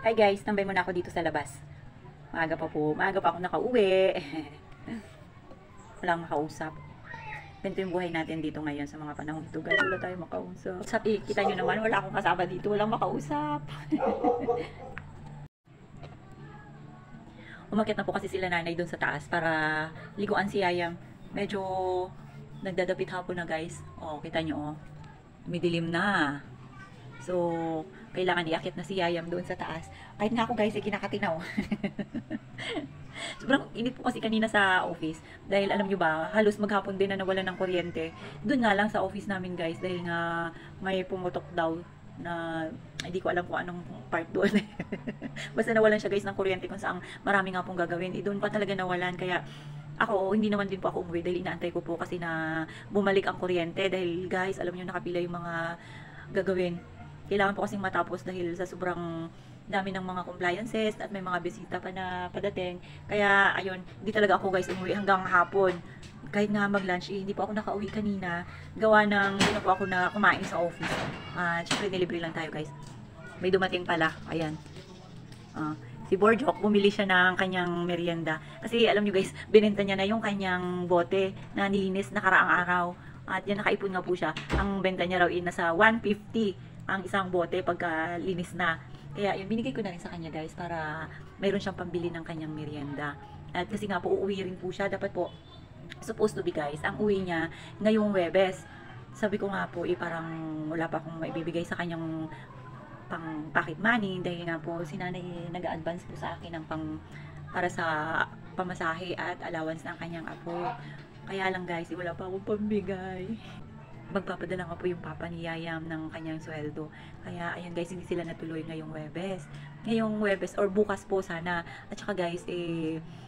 Hi guys, tambay muna ako dito sa labas. Maaga pa ako nakauwi. Walang makausap. Ganito yung buhay natin dito ngayon sa mga panahon ito. Guys, wala tayong makausap. Sabi, kita nyo naman, wala akong kasama dito. Walang makausap. Umakyat na po kasi sila nanay doon sa taas para liguan si Yayam. Medyo nagdadapit hapon na guys. Oh, kita nyo oh. Midilim na. So, kailangan iakyat na si Yayam doon sa taas. Kahit nga ako guys, kinakatinaw. Sobrang init po kasi kanina sa office. Dahil alam nyo ba, halos maghapon din na nawalan ng kuryente. Doon nga lang sa office namin guys, dahil nga may pumutok daw na hindi ko alam kung anong part doon. Basta nawalan siya guys ng kuryente kung saan marami nga pong gagawin. Doon pa talaga nawalan. Kaya ako, hindi naman din po ako umuwi dahil inaantay ko po kasi na bumalik ang kuryente. Dahil guys, alam nyo nakapila yung mga gagawin. Kailangan po kasing matapos dahil sa sobrang dami ng mga compliances at may mga bisita pa na padating. Kaya, ayun, hindi talaga ako guys umuwi hanggang hapon. Kahit nga mag-lunch, hindi po ako nakauwi kanina. Gawa ng, hindi na po ako na kumain sa office. Siyempre, delivery lang tayo guys. May dumating pala. Ayan. Si Borjok, bumili siya ng kanyang merienda. Kasi alam nyo guys, binenta niya na yung kanyang bote na nilinis na karaang araw. At yan, nakaipon nga po siya. Ang benta niya raw nasa 150 ang isang bote pagka linis na. Kaya yun, binigay ko na rin sa kanya guys para mayroon siyang pambili ng kanyang merienda. At kasi nga po, uuwi rin po siya. Dapat po, supposed to be guys, ang uwi niya ngayong Webes. Sabi ko nga po, parang wala pa akong maibibigay sa kanyang pang pocket money. Dahil nga po, si nanay nag-advance po sa akin ng para sa pamasahe at allowance ng kanyang apo. Kaya lang guys, wala pa akong pambigay. Magpapadala nga po yung papa ni Yayam ng kanyang sweldo. Kaya ayun guys, hindi sila natuloy ngayong Webes. Ngayong Webes or bukas po sana. At saka guys,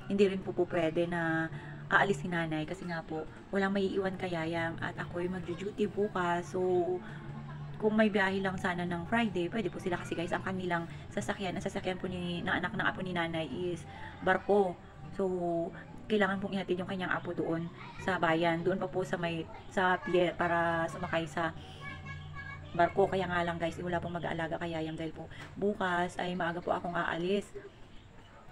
hindi rin po pwede na aalis si nanay kasi nga po, walang maiiwan kay Yayam at ako'y mag-duty bukas. So, kung may biyahe lang sana ng Friday, pwede po sila kasi guys, ang kanilang sasakyan, ang sasakyan po ng anak ng apo ni nanay is barko. So, kailangan pong ihatid yung kanyang apo doon sa bayan. Doon pa po sa pier para sumakay sa barko. Kaya nga lang guys, wala pong mag-aalaga kay Yayam dahil po bukas ay maaga po akong aalis.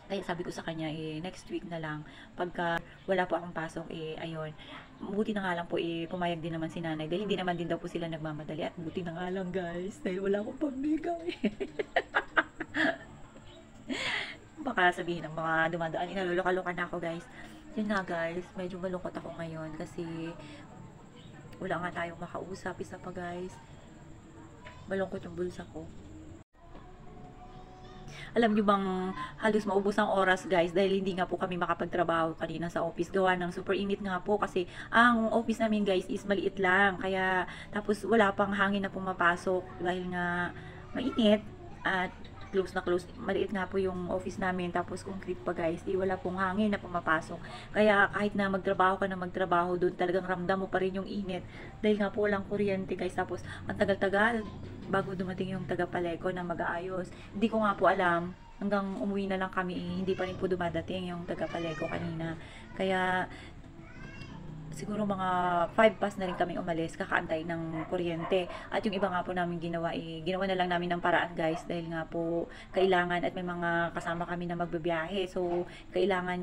Kaya sabi ko sa kanya, next week na lang. Pagka wala po akong pasok, ayun. Buti na nga lang po, pumayag din naman si nanay. Dahil hindi naman din daw po sila nagmamadali. At buti na nga lang guys, dahil wala akong pambigay. Baka sabihin ng mga dumadaan, inalulokaloka na ako guys. Yun nga guys, medyo malungkot ako ngayon kasi wala nga tayong makausap. Isa pa guys, malungkot yung bulsa ko. Alam nyo bang halos maubos ang oras guys dahil hindi nga po kami makapagtrabaho kanina sa office. Gawa ng super init nga po kasi ang office namin guys is maliit lang. Kaya tapos wala pang hangin na pumapasok dahil nga mainit at close na close. Maliit nga po yung office namin. Tapos concrete pa guys. Wala pong hangin na pumapasok. Kaya kahit na magtrabaho ka na magtrabaho doon, talagang ramdam mo pa rin yung init. Dahil nga po walang kuryente guys. Tapos ang tagal-tagal bago dumating yung taga-Paleco na mag-aayos. Hindi ko nga po alam. Hanggang umuwi na lang kami. Hindi pa rin po dumadating yung taga-Paleco kanina. Kaya siguro mga 5 past na rin kami umalis, kakaantay ng kuryente. At yung iba nga po namin ginawa, ginawa na lang namin ng paraan guys, dahil nga po kailangan at may mga kasama kami na magbabiyahe. So, kailangan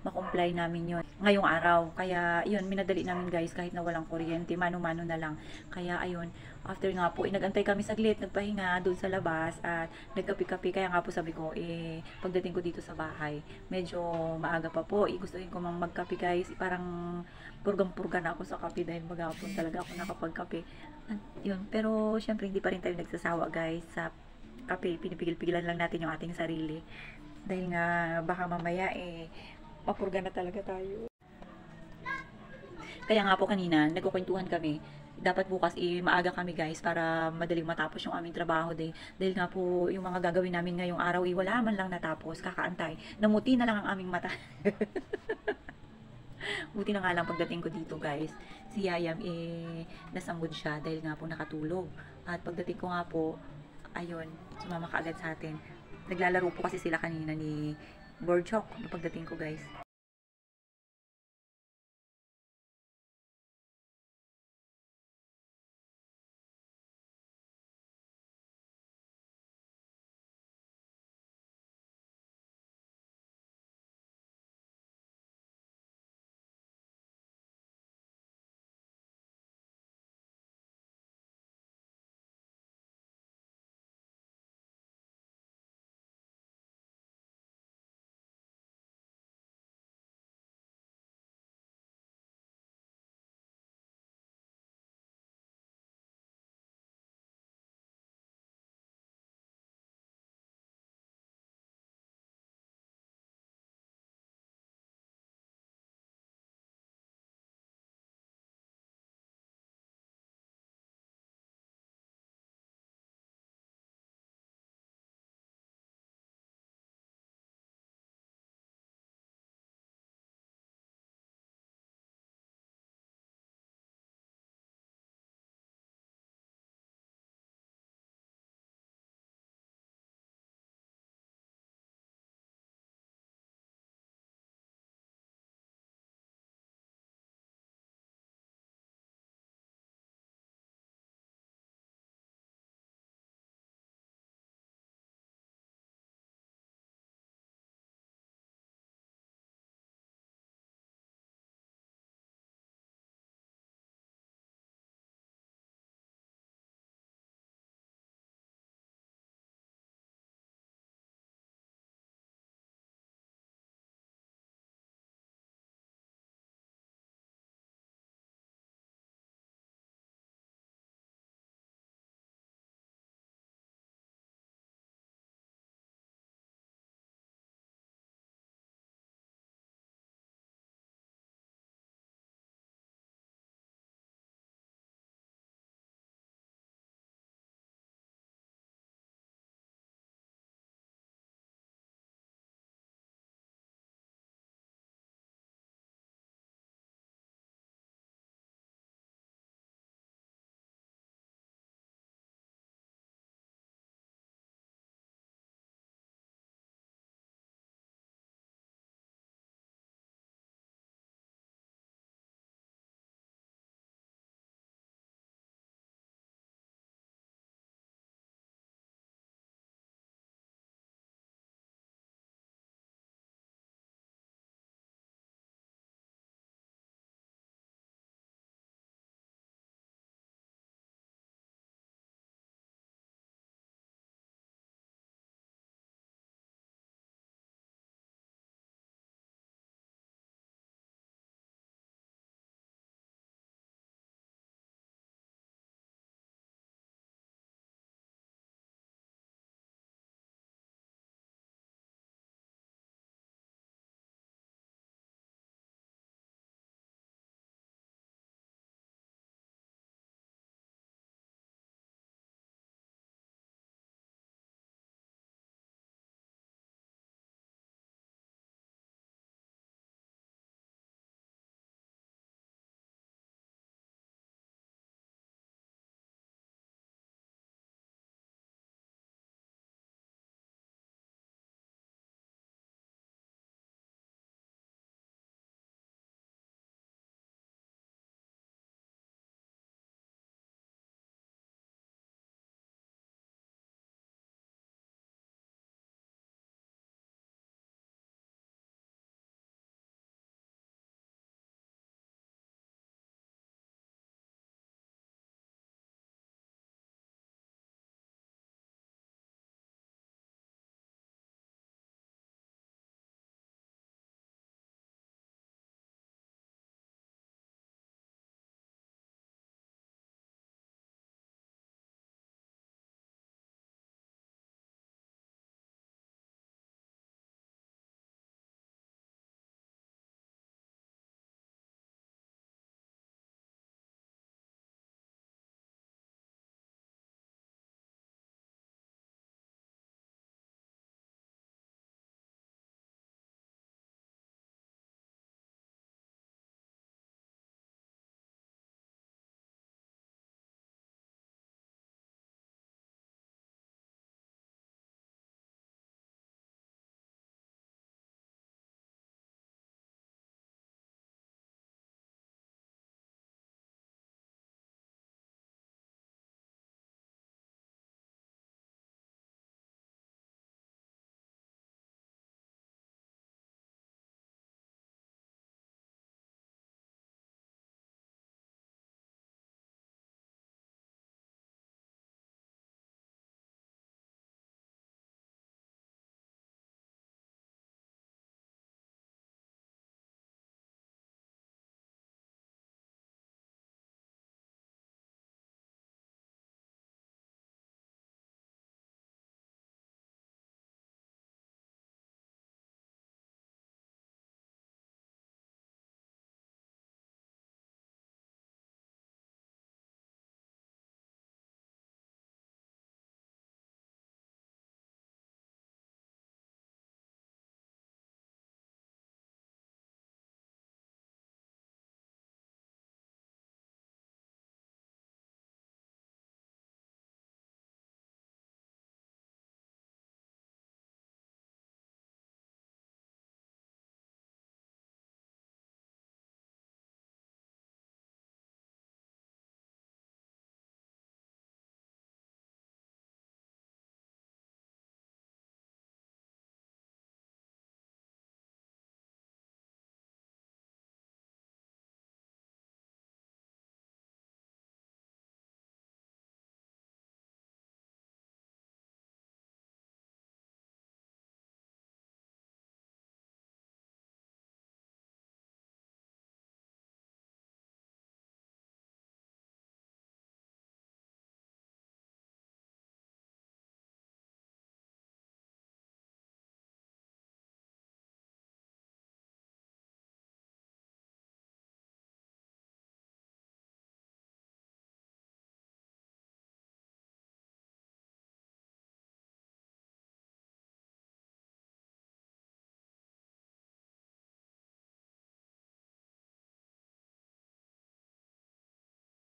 makomply namin yun ngayong araw. Kaya, yun, minadali namin guys kahit na walang kuryente, mano-mano na lang. Kaya, ayun, after nga po, nagantay kami saglit, nagpahinga doon sa labas at nagkapi-kapi. Kaya nga po sabi ko, pagdating ko dito sa bahay, medyo maaga pa po. Gustuhin ko mang magkapi guys, parang purgang-purga na ako sa kape dahil maghapon talaga ako nakapagkape. At yun, pero syempre hindi pa rin tayo nagsasawa guys sa kape. Pinipigil-pigilan lang natin yung ating sarili. Dahil nga baka mamaya mapurga na talaga tayo. Kaya nga po kanina, nagkukwentuhan kami. Dapat bukas maaga kami guys para madaling matapos yung aming trabaho dahil nga po yung mga gagawin namin ngayong araw wala man lang natapos, kakaantay. Namuti na lang ang aming mata. Buti na nga lang pagdating ko dito guys, si Yayam nasa mood siya dahil nga po nakatulog. At pagdating ko nga po, ayun, sumama ka agad sa atin. Naglalaro po kasi sila kanina ni Borjok pagdating ko guys.